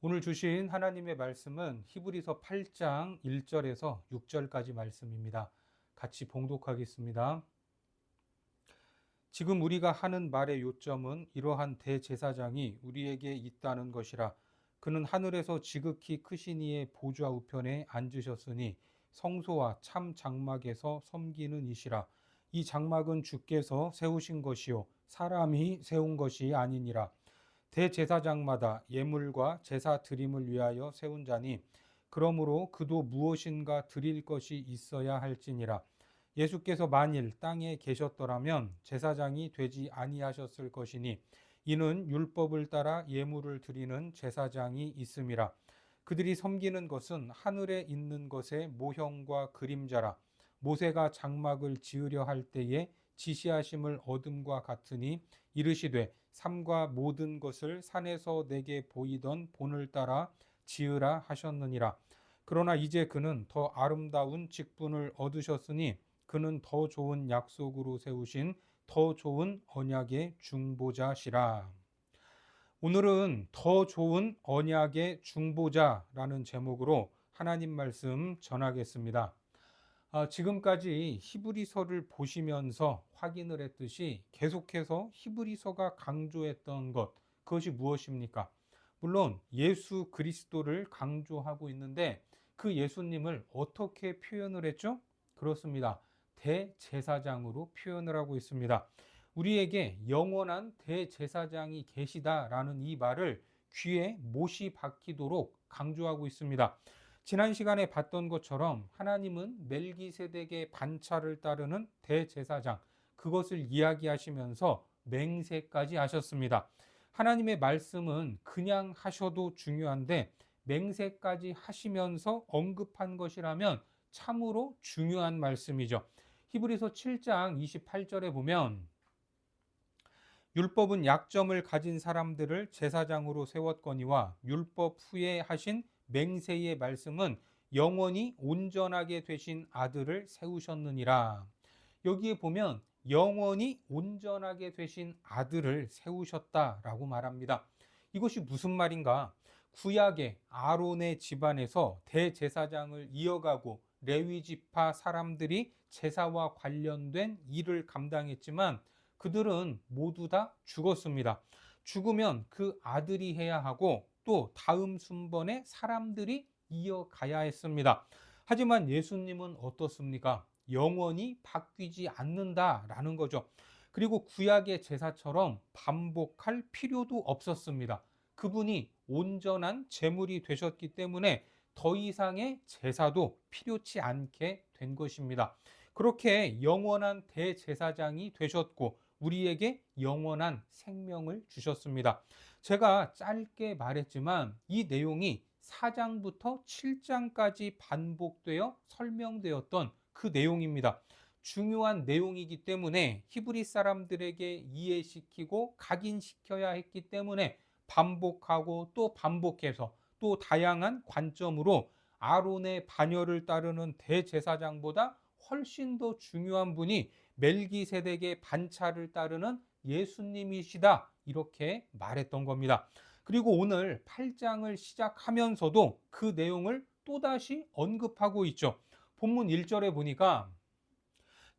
오늘 주신 하나님의 말씀은 히브리서 8장 1절에서 6절까지 말씀입니다. 같이 봉독하겠습니다. 지금 우리가 하는 말의 요점은 이러한 대제사장이 우리에게 있다는 것이라. 그는 하늘에서 지극히 크신 이의 보좌 우편에 앉으셨으니 성소와 참 장막에서 섬기는 이시라. 이 장막은 주께서 세우신 것이요 사람이 세운 것이 아니니라. 대제사장마다 예물과 제사 드림을 위하여 세운 자니 그러므로 그도 무엇인가 드릴 것이 있어야 할지니라. 예수께서 만일 땅에 계셨더라면 제사장이 되지 아니하셨을 것이니 이는 율법을 따라 예물을 드리는 제사장이 있음이라. 그들이 섬기는 것은 하늘에 있는 것의 모형과 그림자라. 모세가 장막을 지으려 할 때에 지시하심을 얻음과 같으니 이르시되 삼가 모든 것을 산에서 내게 보이던 본을 따라 지으라 하셨느니라. 그러나 이제 그는 더 아름다운 직분을 얻으셨으니 그는 더 좋은 약속으로 세우신 더 좋은 언약의 중보자시라. 오늘은 더 좋은 언약의 중보자라는 제목으로 하나님 말씀 전하겠습니다. 지금까지 히브리서를 보시면서 확인을 했듯이 계속해서 히브리서가 강조했던 것, 그것이 무엇입니까? 물론 예수 그리스도를 강조하고 있는데 그 예수님을 어떻게 표현을 했죠? 그렇습니다. 대제사장으로 표현을 하고 있습니다. 우리에게 영원한 대제사장이 계시다라는 이 말을 귀에 못이 박히도록 강조하고 있습니다. 지난 시간에 봤던 것처럼 하나님은 멜기세덱의 반차를 따르는 대제사장, 그것을 이야기하시면서 맹세까지 하셨습니다. 하나님의 말씀은 그냥 하셔도 중요한데 맹세까지 하시면서 언급한 것이라면 참으로 중요한 말씀이죠. 히브리서 7장 28절에 보면 율법은 약점을 가진 사람들을 제사장으로 세웠거니와 율법 후에 하신 맹세의 말씀은 영원히 온전하게 되신 아들을 세우셨느니라. 여기에 보면 영원히 온전하게 되신 아들을 세우셨다라고 말합니다. 이것이 무슨 말인가? 구약의 아론의 집안에서 대제사장을 이어가고 레위 지파 사람들이 제사와 관련된 일을 감당했지만 그들은 모두 다 죽었습니다. 죽으면 그 아들이 해야 하고 또 다음 순번에 사람들이 이어가야 했습니다. 하지만 예수님은 어떻습니까? 영원히 바뀌지 않는다라는 거죠. 그리고 구약의 제사처럼 반복할 필요도 없었습니다. 그분이 온전한 제물이 되셨기 때문에 더 이상의 제사도 필요치 않게 된 것입니다. 그렇게 영원한 대제사장이 되셨고 우리에게 영원한 생명을 주셨습니다. 제가 짧게 말했지만 이 내용이 4장부터 7장까지 반복되어 설명되었던 그 내용입니다. 중요한 내용이기 때문에 히브리 사람들에게 이해시키고 각인시켜야 했기 때문에 반복하고 또 반복해서 또 다양한 관점으로 아론의 반열을 따르는 대제사장보다 훨씬 더 중요한 분이 멜기세덱의 반차를 따르는 예수님이시다 이렇게 말했던 겁니다. 그리고 오늘 8장을 시작하면서도 그 내용을 또다시 언급하고 있죠. 본문 1절에 보니까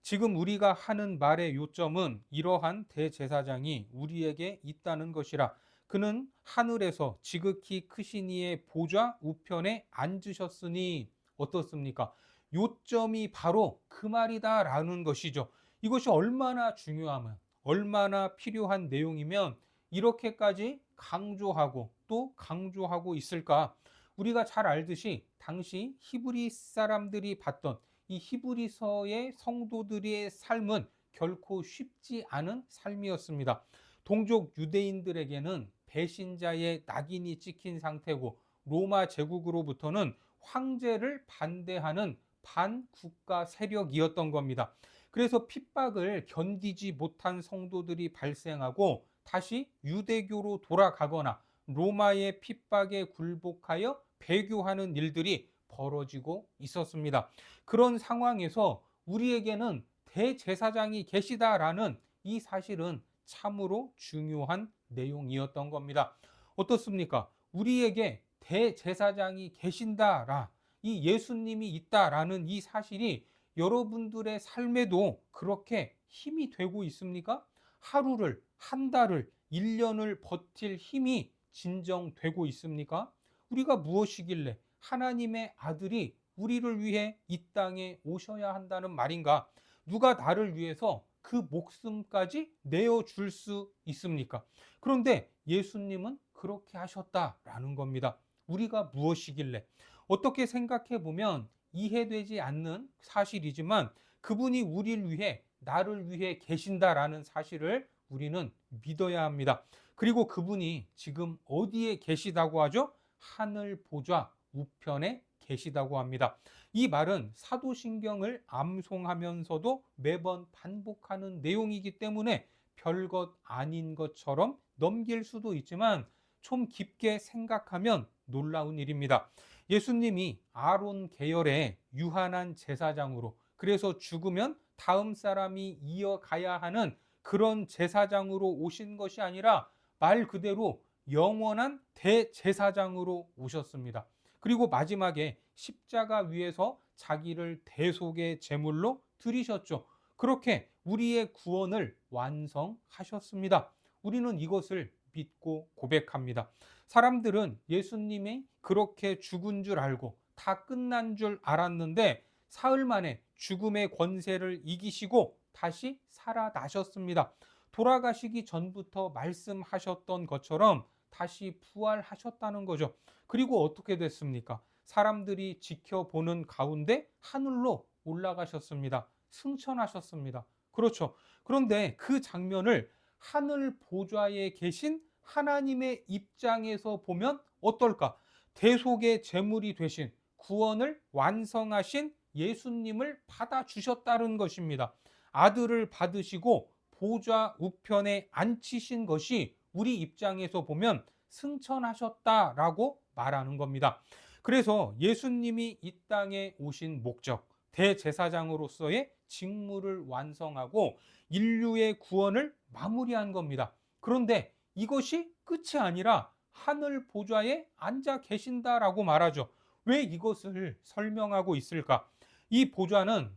지금 우리가 하는 말의 요점은 이러한 대제사장이 우리에게 있다는 것이라. 그는 하늘에서 지극히 크신 이의 보좌 우편에 앉으셨으니 어떻습니까? 요점이 바로 그 말이다라는 것이죠. 이것이 얼마나 중요하면 얼마나 필요한 내용이면 이렇게까지 강조하고 또 강조하고 있을까? 우리가 잘 알듯이 당시 히브리 사람들이 봤던 이 히브리서의 성도들의 삶은 결코 쉽지 않은 삶이었습니다. 동족 유대인들에게는 배신자의 낙인이 찍힌 상태고 로마 제국으로부터는 황제를 반대하는 반국가 세력이었던 겁니다. 그래서 핍박을 견디지 못한 성도들이 발생하고 다시 유대교로 돌아가거나 로마의 핍박에 굴복하여 배교하는 일들이 벌어지고 있었습니다. 그런 상황에서 우리에게는 대제사장이 계시다라는 이 사실은 참으로 중요한 내용이었던 겁니다. 어떻습니까? 우리에게 대제사장이 계신다라, 이 예수님이 있다라는 이 사실이 여러분들의 삶에도 그렇게 힘이 되고 있습니까? 하루를, 한 달을, 1년을 버틸 힘이 진정되고 있습니까? 우리가 무엇이길래 하나님의 아들이 우리를 위해 이 땅에 오셔야 한다는 말인가? 누가 나를 위해서 그 목숨까지 내어줄 수 있습니까? 그런데 예수님은 그렇게 하셨다라는 겁니다. 우리가 무엇이길래? 어떻게 생각해 보면 이해되지 않는 사실이지만 그분이 우리를 위해, 나를 위해 계신다라는 사실을 우리는 믿어야 합니다. 그리고 그분이 지금 어디에 계시다고 하죠? 하늘 보좌 우편에 계시다고 합니다. 이 말은 사도신경을 암송하면서도 매번 반복하는 내용이기 때문에 별것 아닌 것처럼 넘길 수도 있지만 좀 깊게 생각하면 놀라운 일입니다. 예수님이 아론 계열의 유한한 제사장으로, 그래서 죽으면 다음 사람이 이어가야 하는 그런 제사장으로 오신 것이 아니라 말 그대로 영원한 대제사장으로 오셨습니다. 그리고 마지막에 십자가 위에서 자기를 대속의 제물로 드리셨죠. 그렇게 우리의 구원을 완성하셨습니다. 우리는 이것을 믿고 고백합니다. 사람들은 예수님이 그렇게 죽은 줄 알고 다 끝난 줄 알았는데 사흘 만에 죽음의 권세를 이기시고 다시 살아나셨습니다. 돌아가시기 전부터 말씀하셨던 것처럼 다시 부활하셨다는 거죠. 그리고 어떻게 됐습니까? 사람들이 지켜보는 가운데 하늘로 올라가셨습니다. 승천하셨습니다. 그렇죠. 그런데 그 장면을 하늘 보좌에 계신 하나님의 입장에서 보면 어떨까? 대속의 제물이 되신, 구원을 완성하신 예수님을 받아주셨다는 것입니다. 아들을 받으시고 보좌 우편에 앉히신 것이 우리 입장에서 보면 승천하셨다라고 말하는 겁니다. 그래서 예수님이 이 땅에 오신 목적, 대제사장으로서의 직무를 완성하고 인류의 구원을 마무리한 겁니다. 그런데 이것이 끝이 아니라 하늘 보좌에 앉아 계신다라고 말하죠. 왜 이것을 설명하고 있을까? 이 보좌는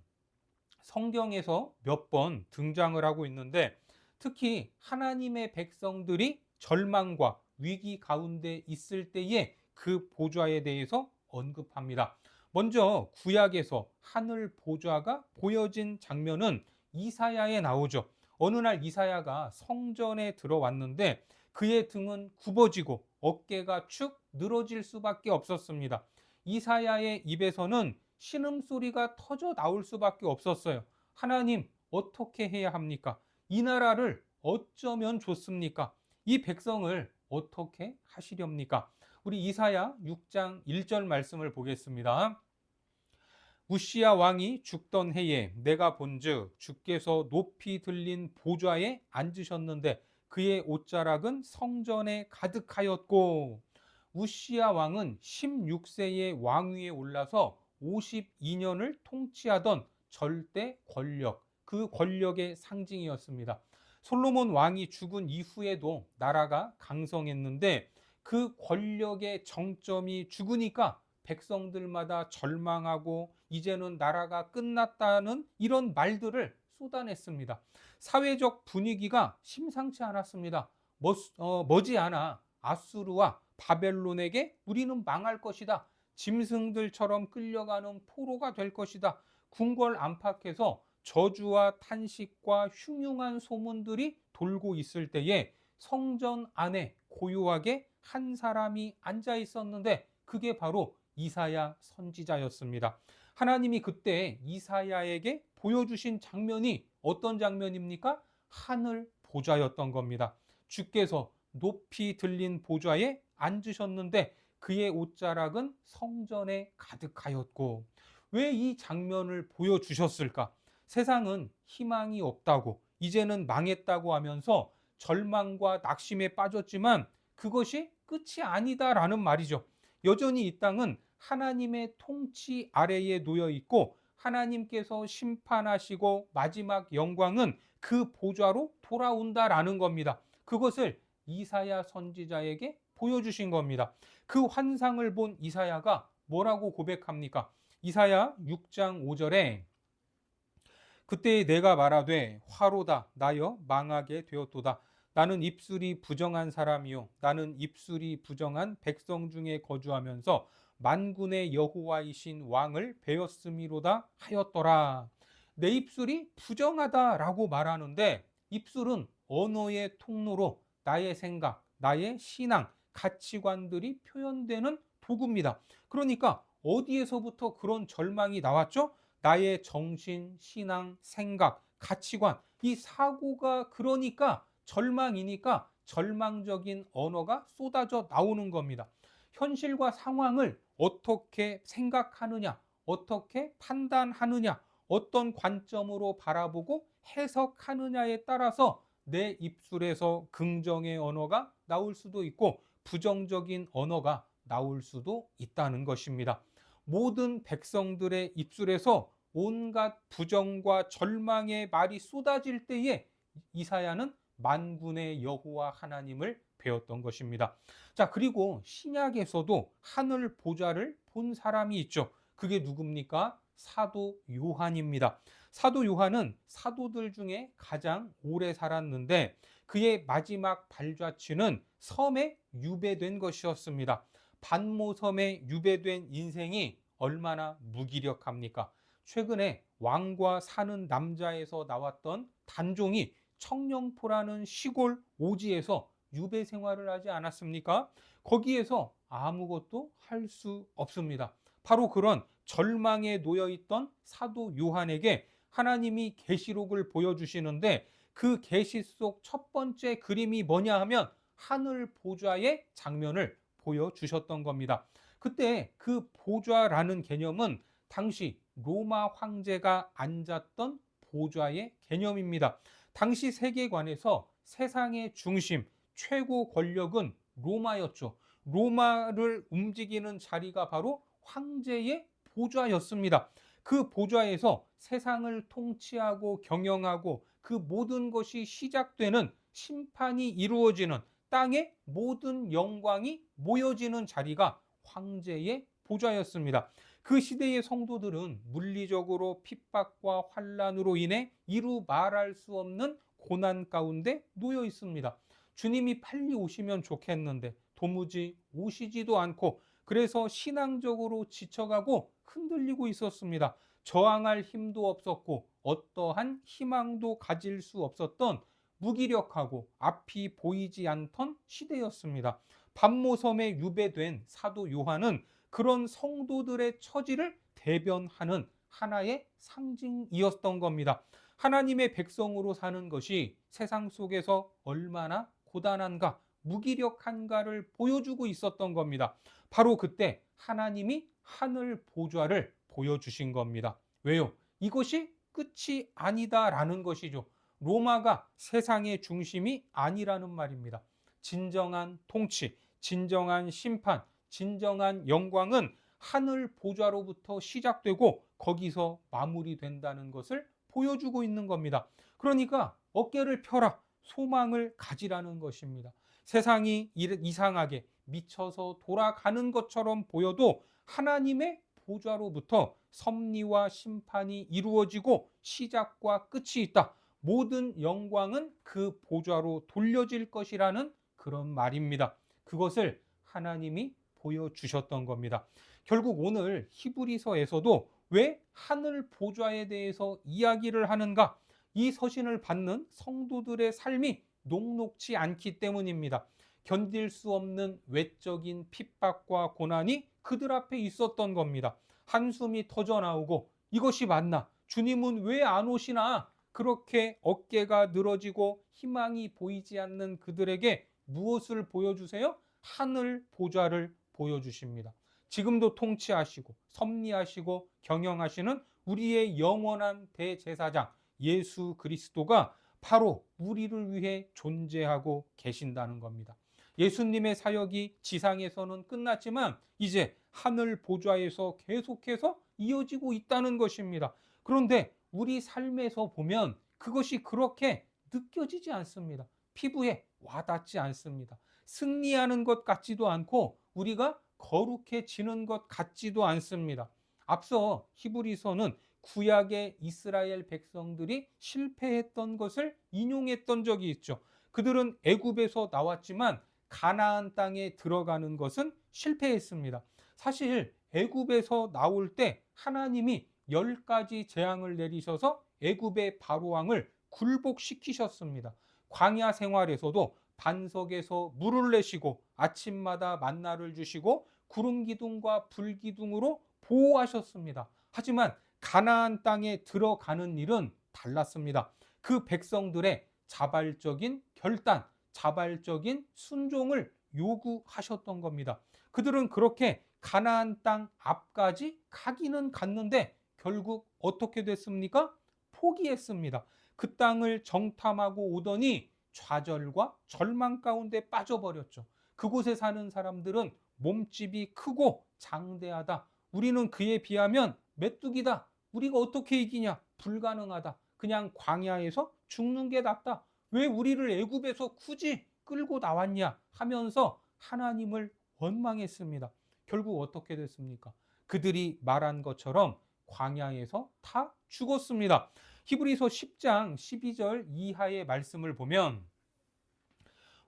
성경에서 몇 번 등장을 하고 있는데 특히 하나님의 백성들이 절망과 위기 가운데 있을 때에 그 보좌에 대해서 언급합니다. 먼저 구약에서 하늘 보좌가 보여진 장면은 이사야에 나오죠. 어느 날 이사야가 성전에 들어왔는데 그의 등은 굽어지고 어깨가 축 늘어질 수밖에 없었습니다. 이사야의 입에서는 신음소리가 터져 나올 수밖에 없었어요. 하나님, 어떻게 해야 합니까? 이 나라를 어쩌면 좋습니까? 이 백성을 어떻게 하시렵니까? 우리 이사야 6장 1절 말씀을 보겠습니다. 우시야 왕이 죽던 해에 내가 본즉 주께서 높이 들린 보좌에 앉으셨는데 그의 옷자락은 성전에 가득하였고, 우시야 왕은 16세의 왕위에 올라서 52년을 통치하던 절대 권력, 그 권력의 상징이었습니다. 솔로몬 왕이 죽은 이후에도 나라가 강성했는데 그 권력의 정점이 죽으니까 백성들마다 절망하고 이제는 나라가 끝났다는 이런 말들을 쏟아냈습니다. 사회적 분위기가 심상치 않았습니다. 머지않아 아수르와 바벨론에게 우리는 망할 것이다. 짐승들처럼 끌려가는 포로가 될 것이다. 궁궐 안팎에서 저주와 탄식과 흉흉한 소문들이 돌고 있을 때에 성전 안에 고요하게 한 사람이 앉아 있었는데 그게 바로 이사야 선지자였습니다. 하나님이 그때 이사야에게 보여주신 장면이 어떤 장면입니까? 하늘 보좌였던 겁니다. 주께서 높이 들린 보좌에 앉으셨는데 그의 옷자락은 성전에 가득하였고, 왜 이 장면을 보여주셨을까? 세상은 희망이 없다고, 이제는 망했다고 하면서 절망과 낙심에 빠졌지만 그것이 끝이 아니다라는 말이죠. 여전히 이 땅은 하나님의 통치 아래에 놓여 있고 하나님께서 심판하시고 마지막 영광은 그 보좌로 돌아온다라는 겁니다. 그것을 이사야 선지자에게 보여주신 겁니다. 그 환상을 본 이사야가 뭐라고 고백합니까? 이사야 6장 5절에 그때 내가 말하되 화로다 나여 망하게 되었도다. 나는 입술이 부정한 사람이요 나는 입술이 부정한 백성 중에 거주하면서 만군의 여호와이신 왕을 배웠음이로다 하였더라. 내 입술이 부정하다라고 말하는데 입술은 언어의 통로로 나의 생각, 나의 신앙, 가치관들이 표현되는 도구입니다. 그러니까 어디에서부터 그런 절망이 나왔죠? 나의 정신, 신앙, 생각, 가치관, 이 사고가 그러니까 절망이니까 절망적인 언어가 쏟아져 나오는 겁니다. 현실과 상황을 어떻게 생각하느냐, 어떻게 판단하느냐, 어떤 관점으로 바라보고 해석하느냐에 따라서 내 입술에서 긍정의 언어가 나올 수도 있고 부정적인 언어가 나올 수도 있다는 것입니다. 모든 백성들의 입술에서 온갖 부정과 절망의 말이 쏟아질 때에 이사야는 만군의 여호와 하나님을 배웠던 것입니다. 자, 그리고 신약에서도 하늘 보좌를 본 사람이 있죠. 그게 누굽니까? 사도 요한입니다. 사도 요한은 사도들 중에 가장 오래 살았는데 그의 마지막 발자취는 섬에 유배된 것이었습니다. 반모섬에 유배된 인생이 얼마나 무기력합니까? 최근에 왕과 사는 남자에서 나왔던 단종이 청령포라는 시골 오지에서 유배 생활을 하지 않았습니까? 거기에서 아무것도 할 수 없습니다. 바로 그런 절망에 놓여 있던 사도 요한에게 하나님이 계시록을 보여주시는데 그 계시 속 첫 번째 그림이 뭐냐 하면 하늘 보좌의 장면을 보여주셨던 겁니다. 그때 그 보좌라는 개념은 당시 로마 황제가 앉았던 보좌의 개념입니다. 당시 세계관에서 세상의 중심, 최고 권력은 로마였죠. 로마를 움직이는 자리가 바로 황제의 보좌였습니다. 그 보좌에서 세상을 통치하고 경영하고 그 모든 것이 시작되는 심판이 이루어지는 땅의 모든 영광이 모여지는 자리가 황제의 보좌였습니다. 그 시대의 성도들은 물리적으로 핍박과 환란으로 인해 이루 말할 수 없는 고난 가운데 놓여 있습니다. 주님이 빨리 오시면 좋겠는데 도무지 오시지도 않고 그래서 신앙적으로 지쳐가고 흔들리고 있었습니다. 저항할 힘도 없었고 어떠한 희망도 가질 수 없었던 무기력하고 앞이 보이지 않던 시대였습니다. 반모섬에 유배된 사도 요한은 그런 성도들의 처지를 대변하는 하나의 상징이었던 겁니다. 하나님의 백성으로 사는 것이 세상 속에서 얼마나 고단한가, 무기력한가를 보여주고 있었던 겁니다. 바로 그때 하나님이 하늘 보좌를 보여주신 겁니다. 왜요? 이것이 끝이 아니다라는 것이죠. 로마가 세상의 중심이 아니라는 말입니다. 진정한 통치, 진정한 심판, 진정한 영광은 하늘 보좌로부터 시작되고 거기서 마무리된다는 것을 보여주고 있는 겁니다. 그러니까 어깨를 펴라, 소망을 가지라는 것입니다. 세상이 이상하게 미쳐서 돌아가는 것처럼 보여도 하나님의 보좌로부터 섭리와 심판이 이루어지고 시작과 끝이 있다. 모든 영광은 그 보좌로 돌려질 것이라는 그런 말입니다. 그것을 하나님이 보여주셨던 겁니다. 결국 오늘 히브리서에서도 왜 하늘 보좌에 대해서 이야기를 하는가? 이 서신을 받는 성도들의 삶이 녹록지 않기 때문입니다. 견딜 수 없는 외적인 핍박과 고난이 그들 앞에 있었던 겁니다. 한숨이 터져 나오고 이것이 맞나? 주님은 왜 안 오시나? 그렇게 어깨가 늘어지고 희망이 보이지 않는 그들에게 무엇을 보여주세요? 하늘 보좌를 보여주십니다. 지금도 통치하시고 섭리하시고 경영하시는 우리의 영원한 대제사장 예수 그리스도가 바로 우리를 위해 존재하고 계신다는 겁니다. 예수님의 사역이 지상에서는 끝났지만 이제 하늘 보좌에서 계속해서 이어지고 있다는 것입니다. 그런데 우리 삶에서 보면 그것이 그렇게 느껴지지 않습니다. 피부에 와닿지 않습니다. 승리하는 것 같지도 않고 우리가 거룩해지는 것 같지도 않습니다. 앞서 히브리서는 구약의 이스라엘 백성들이 실패했던 것을 인용했던 적이 있죠. 그들은 애굽에서 나왔지만 가나안 땅에 들어가는 것은 실패했습니다. 사실 애굽에서 나올 때 하나님이 10가지 재앙을 내리셔서 애굽의 바로왕을 굴복시키셨습니다. 광야 생활에서도 반석에서 물을 내시고 아침마다 만나를 주시고 구름 기둥과 불 기둥으로 보호하셨습니다. 하지만 가나안 땅에 들어가는 일은 달랐습니다. 그 백성들의 자발적인 결단, 자발적인 순종을 요구하셨던 겁니다. 그들은 그렇게 가나안 땅 앞까지 가기는 갔는데 결국 어떻게 됐습니까? 포기했습니다. 그 땅을 정탐하고 오더니 좌절과 절망 가운데 빠져버렸죠. 그곳에 사는 사람들은 몸집이 크고 장대하다. 우리는 그에 비하면 메뚜기다. 우리가 어떻게 이기냐? 불가능하다. 그냥 광야에서 죽는 게 낫다. 왜 우리를 애굽에서 굳이 끌고 나왔냐? 하면서 하나님을 원망했습니다. 결국 어떻게 됐습니까? 그들이 말한 것처럼 광야에서 다 죽었습니다. 히브리서 10장 12절 이하의 말씀을 보면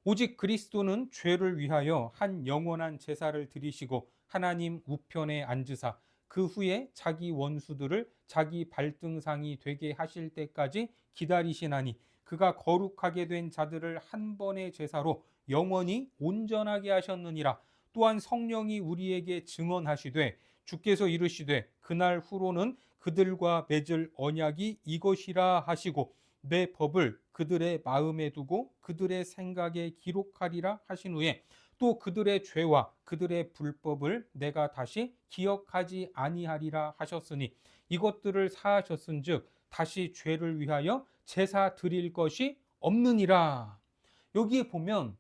오직 그리스도는 죄를 위하여 한 영원한 제사를 드리시고 하나님 우편에 앉으사 그 후에 자기 원수들을 자기 발등상이 되게 하실 때까지 기다리시나니 그가 거룩하게 된 자들을 한 번의 제사로 영원히 온전하게 하셨느니라. 또한 성령이 우리에게 증언하시되 주께서 이르시되 그날 후로는 그들과 맺을 언약이 이것이라 하시고 내 법을 그들의 마음에 두고 그들의 생각에 기록하리라 하신 후에 또 그들의 죄와 그들의 불법을 내가 다시 기억하지 아니하리라 하셨으니 이것들을 사하셨은즉 다시 죄를 위하여 제사 드릴 것이 없느니라. 여기에 보면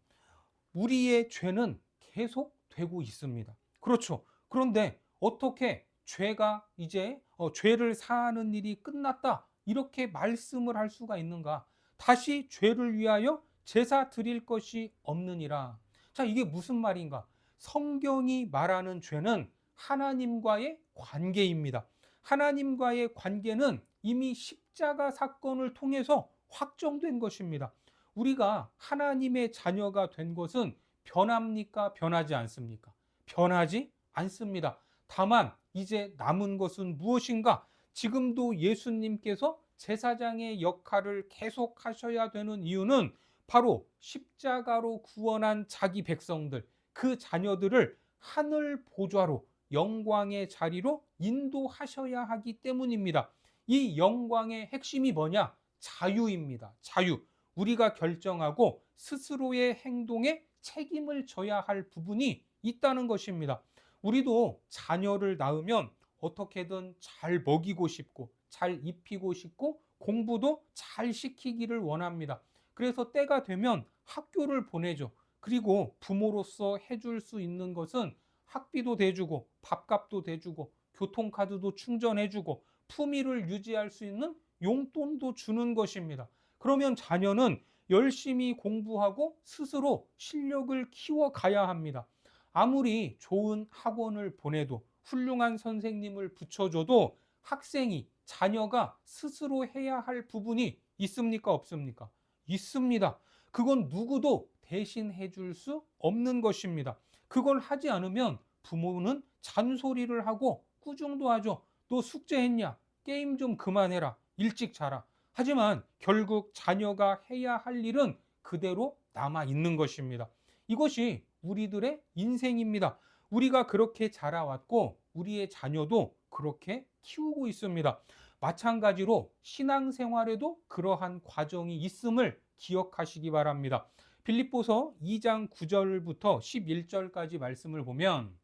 우리의 죄는 계속 되고 있습니다. 그렇죠. 그런데 어떻게 죄가 이제 죄를 사하는 일이 끝났다 이렇게 말씀을 할 수가 있는가? 다시 죄를 위하여 제사 드릴 것이 없느니라. 자, 이게 무슨 말인가? 성경이 말하는 죄는 하나님과의 관계입니다. 하나님과의 관계는 이미 십자가 사건을 통해서 확정된 것입니다. 우리가 하나님의 자녀가 된 것은 변합니까? 변하지 않습니까? 변하지 않습니다. 다만 이제 남은 것은 무엇인가? 지금도 예수님께서 제사장의 역할을 계속 하셔야 되는 이유는 바로 십자가로 구원한 자기 백성들, 그 자녀들을 하늘 보좌로 영광의 자리로 인도하셔야 하기 때문입니다. 이 영광의 핵심이 뭐냐? 자유입니다. 자유. 우리가 결정하고 스스로의 행동에 책임을 져야 할 부분이 있다는 것입니다. 우리도 자녀를 낳으면 어떻게든 잘 먹이고 싶고 잘 입히고 싶고 공부도 잘 시키기를 원합니다. 그래서 때가 되면 학교를 보내죠. 그리고 부모로서 해줄 수 있는 것은 학비도 대주고 밥값도 대주고 교통카드도 충전해주고 품위를 유지할 수 있는 용돈도 주는 것입니다. 그러면 자녀는 열심히 공부하고 스스로 실력을 키워가야 합니다. 아무리 좋은 학원을 보내도 훌륭한 선생님을 붙여줘도 학생이, 자녀가 스스로 해야 할 부분이 있습니까? 없습니까? 있습니다. 그건 누구도 대신해 줄 수 없는 것입니다. 그걸 하지 않으면 부모는 잔소리를 하고 꾸중도 하죠. 너 숙제했냐? 게임 좀 그만해라. 일찍 자라. 하지만 결국 자녀가 해야 할 일은 그대로 남아 있는 것입니다. 이것이 우리들의 인생입니다. 우리가 그렇게 자라왔고 우리의 자녀도 그렇게 키우고 있습니다. 마찬가지로 신앙생활에도 그러한 과정이 있음을 기억하시기 바랍니다. 빌립보서 2장 9절부터 11절까지 말씀을 보면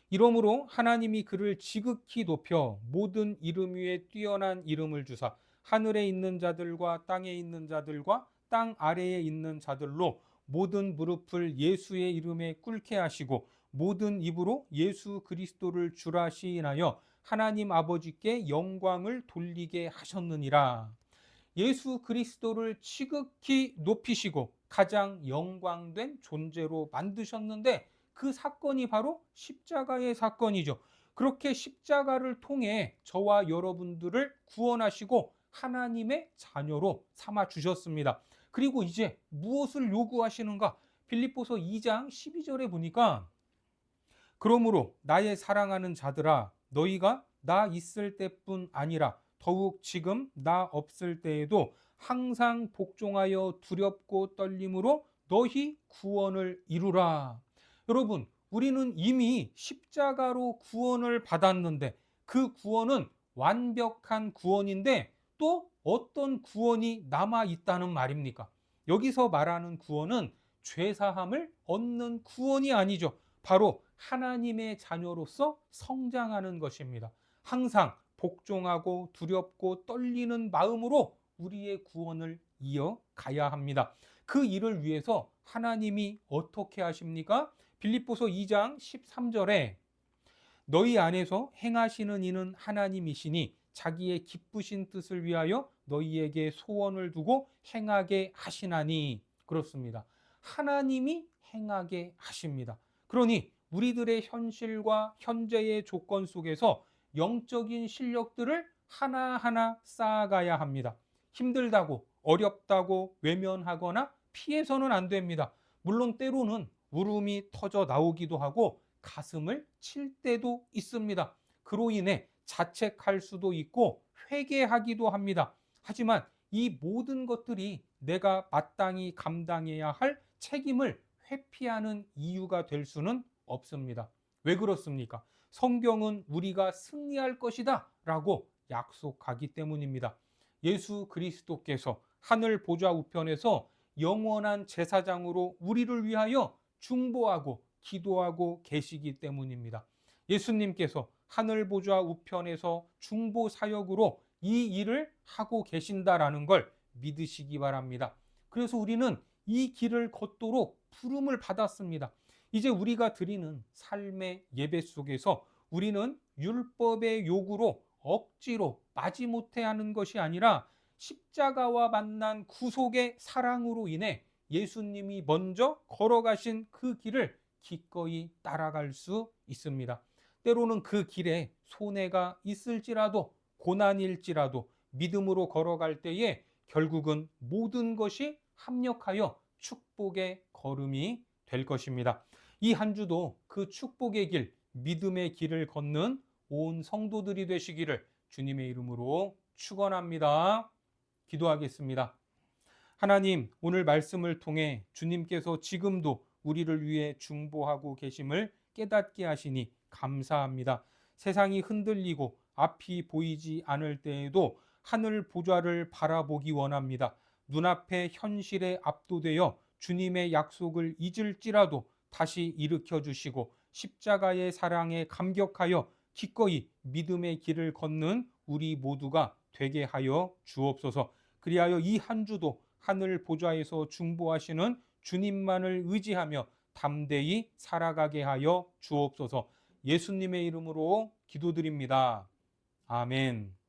이러므로 하나님이 그를 지극히 높여 모든 이름 위에 뛰어난 이름을 주사 하늘에 있는 자들과 땅에 있는 자들과 땅 아래에 있는 자들로 모든 무릎을 예수의 이름에 꿇게 하시고 모든 입으로 예수 그리스도를 주라 시인하여 하나님 아버지께 영광을 돌리게 하셨느니라. 예수 그리스도를 지극히 높이시고 가장 영광된 존재로 만드셨는데 그 사건이 바로 십자가의 사건이죠. 그렇게 십자가를 통해 저와 여러분들을 구원하시고 하나님의 자녀로 삼아 주셨습니다. 그리고 이제 무엇을 요구하시는가? 빌립보서 2장 12절에 보니까 그러므로 나의 사랑하는 자들아 너희가 나 있을 때뿐 아니라 더욱 지금 나 없을 때에도 항상 복종하여 두렵고 떨림으로 너희 구원을 이루라. 여러분, 우리는 이미 십자가로 구원을 받았는데 그 구원은 완벽한 구원인데 또 어떤 구원이 남아 있다는 말입니까? 여기서 말하는 구원은 죄사함을 얻는 구원이 아니죠. 바로 하나님의 자녀로서 성장하는 것입니다. 항상 복종하고 두렵고 떨리는 마음으로 우리의 구원을 이어가야 합니다. 그 일을 위해서 하나님이 어떻게 하십니까? 빌립보서 2장 13절에 너희 안에서 행하시는 이는 하나님이시니 자기의 기쁘신 뜻을 위하여 너희에게 소원을 두고 행하게 하시나니 그렇습니다. 하나님이 행하게 하십니다. 그러니 우리들의 현실과 현재의 조건 속에서 영적인 실력들을 하나하나 쌓아가야 합니다. 힘들다고 어렵다고 외면하거나 피해서는 안 됩니다. 물론 때로는 울음이 터져 나오기도 하고 가슴을 칠 때도 있습니다. 그로 인해 자책할 수도 있고 회개하기도 합니다. 하지만 이 모든 것들이 내가 마땅히 감당해야 할 책임을 회피하는 이유가 될 수는 없습니다. 왜 그렇습니까? 성경은 우리가 승리할 것이다 라고 약속하기 때문입니다. 예수 그리스도께서 하늘 보좌 우편에서 영원한 제사장으로 우리를 위하여 중보하고 기도하고 계시기 때문입니다. 예수님께서 하늘 보좌 우편에서 중보 사역으로 이 일을 하고 계신다라는 걸 믿으시기 바랍니다. 그래서 우리는 이 길을 걷도록 부름을 받았습니다. 이제 우리가 드리는 삶의 예배 속에서 우리는 율법의 요구로 억지로 마지못해 하는 것이 아니라 십자가와 만난 구속의 사랑으로 인해 예수님이 먼저 걸어가신 그 길을 기꺼이 따라갈 수 있습니다. 때로는 그 길에 손해가 있을지라도 고난일지라도 믿음으로 걸어갈 때에 결국은 모든 것이 합력하여 축복의 걸음이 될 것입니다. 이 한 주도 그 축복의 길, 믿음의 길을 걷는 온 성도들이 되시기를 주님의 이름으로 축원합니다. 기도하겠습니다. 하나님, 오늘 말씀을 통해 주님께서 지금도 우리를 위해 중보하고 계심을 깨닫게 하시니 감사합니다. 세상이 흔들리고 앞이 보이지 않을 때에도 하늘 보좌를 바라보기 원합니다. 눈앞의 현실에 압도되어 주님의 약속을 잊을지라도 다시 일으켜 주시고 십자가의 사랑에 감격하여 기꺼이 믿음의 길을 걷는 우리 모두가 되게 하여 주옵소서. 그리하여 이 한 주도 하늘 보좌에서 중보하시는 주님만을 의지하며 담대히 살아가게 하여 주옵소서. 예수님의 이름으로 기도드립니다. 아멘.